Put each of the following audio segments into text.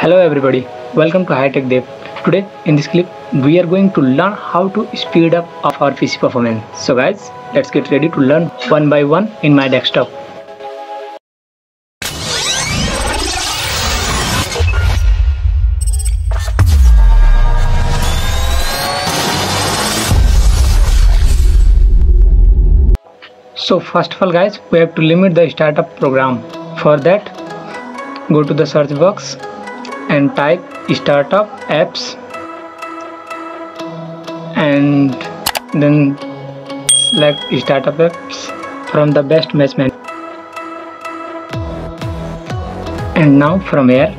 Hello everybody, welcome to High Tech Dev. Today in this clip we are going to learn how to speed up of our PC performance. So guys, let's get ready to learn one by one in my desktop. So first of all guys, we have to limit the startup program. For that, go to the search box and type startup apps and then select startup apps from the best match menu. And now from here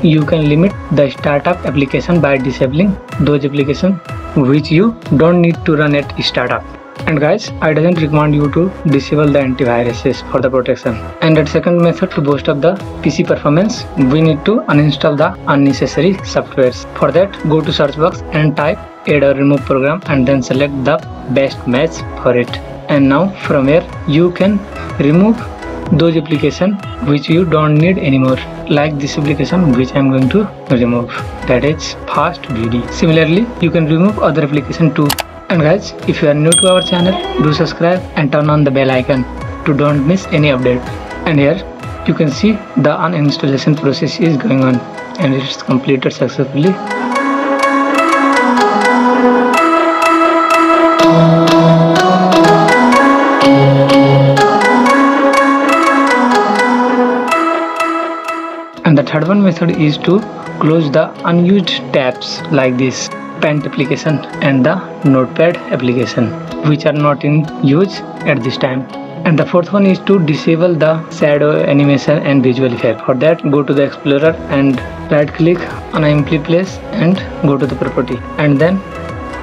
you can limit the startup application by disabling those applications which you don't need to run at startup. And guys, I doesn't recommend you to disable the antiviruses for the protection. And the second method to boost up the PC performance, we need to uninstall the unnecessary softwares. For that, go to search box and type add or remove program and then select the best match for it. And now from here you can remove those applications which you don't need anymore, like this application which I'm going to remove, that is FastBD. Similarly, you can remove other application too. And guys, if you are new to our channel, do subscribe and turn on the bell icon to don't miss any update. And here you can see the uninstallation process is going on and it's completed successfully. And the third one method is to close the unused tabs like this Paint application and the Notepad application which are not in use at this time. And the fourth one is to disable the shadow animation and visual effect. For that, go to the Explorer and right click on an empty place and go to the property and then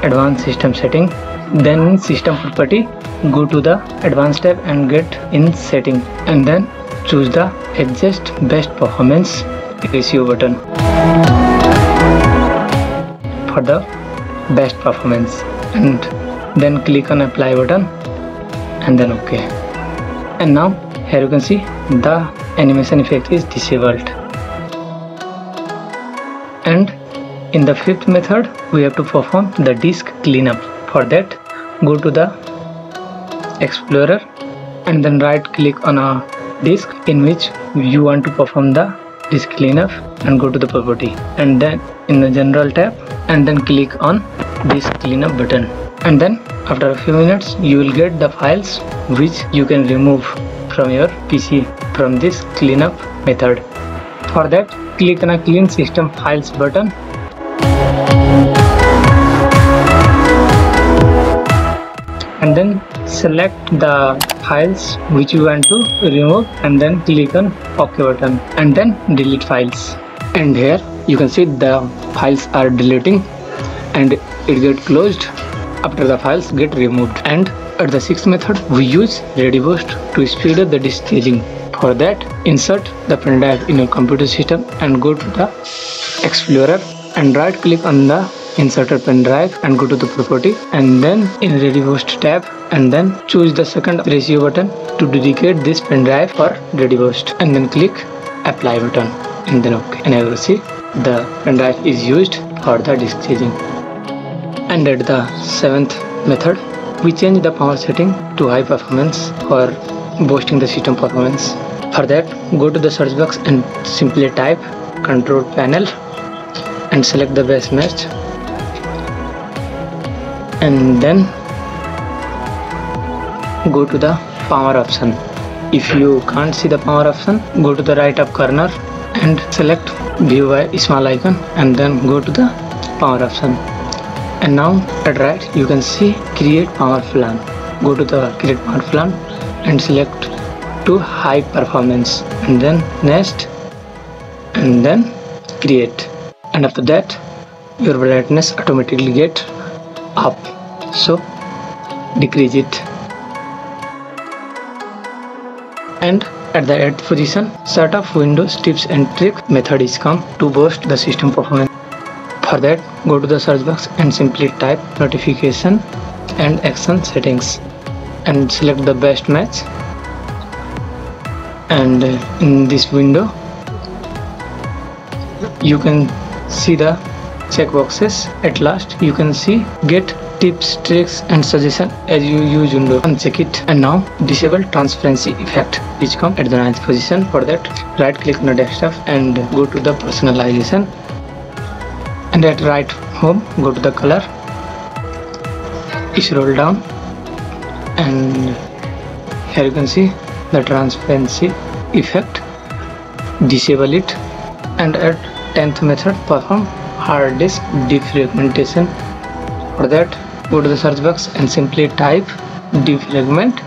advanced system setting. Then in system property, go to the advanced tab and get in setting and then choose the adjust best performance ratio button for the best performance, and then click on apply button and then OK. And now here you can see the animation effect is disabled. And in the fifth method we have to perform the disk cleanup. For that, go to the Explorer and then right click on a disk in which you want to perform the disk cleanup and go to the property and then in the general tab and then click on this cleanup button. And then after a few minutes you will get the files which you can remove from your PC from this cleanup method. For that, click on a clean system files button and then select the files which you want to remove and then click on OK button and then delete files. And here you can see the files are deleting and it get closed after the files get removed. And at the sixth method we use ReadyBoost to speed up the disk staging. For that, insert the pen drive in your computer system and go to the Explorer and right click on the inserted pen drive and go to the property and then in ReadyBoost tab and then choose the second ratio button to dedicate this pen drive for ReadyBoost and then click apply button and then OK. And I will see the pen drive is used for the disk staging. And at the seventh method we change the power setting to high performance for boosting the system performance. For that, go to the search box and simply type control panel and select the best match and then go to the power option. If you can't see the power option, go to the right up corner and select view by small icon and then go to the power option. And now at right you can see create power plan. Go to the create power plan and select to high performance and then next and then create. And after that your brightness automatically get up, so decrease it. And at the 8th position, set of Windows tips and trick method is come to boost the system performance. For that, go to the search box and simply type notification and action settings and select the best match and in this window you can see the checkboxes. At last you can see get tips, tricks and suggestion as you use Windows. Uncheck it. And now disable transparency effect, which come at the 9th position. For that, right click on the desktop and go to the personalization, and at right home go to the color, scroll down, and here you can see the transparency effect. Disable it, and at 10th method, perform hard disk defragmentation. For that, go to the search box and simply type defragment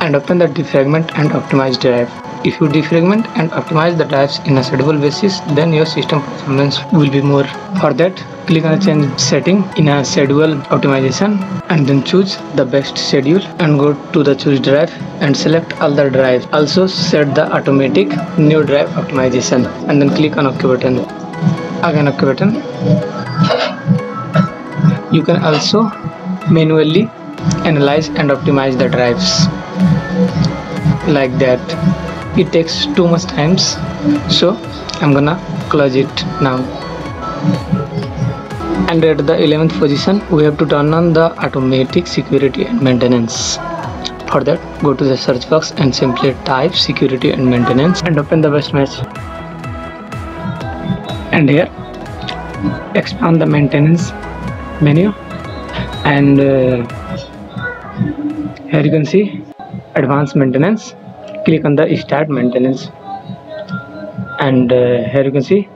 and open the defragment and optimize drive. If you defragment and optimize the drives in a schedule basis, then your system performance will be more. For that, click on change setting in a schedule optimization, and then choose the best schedule and go to the choose drive and select all the drives. Also set the automatic new drive optimization, and then click on OK button. Again OK button. You can also manually analyze and optimize the drives like that. It takes too much times, so I'm gonna close it now. And at the 11th position, we have to turn on the automatic security and maintenance. For that, go to the search box and simply type security and maintenance and open the best match. And here, expand the maintenance menu, and here you can see advanced maintenance. Click on the start maintenance, and here you can see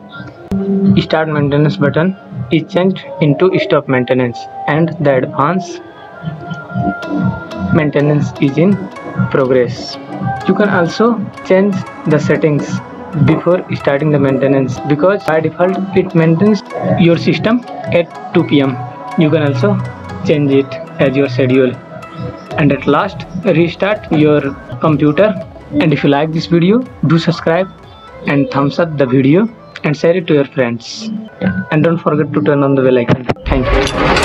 start maintenance button is changed into stop maintenance, and the advanced maintenance is in progress. You can also change the settings before starting the maintenance, because by default it maintains your system at 2 p.m. You can also change it as your schedule. And at last, restart your computer. And if you like this video, do subscribe and thumbs up the video and share it to your friends. And don't forget to turn on the bell icon. Thank you.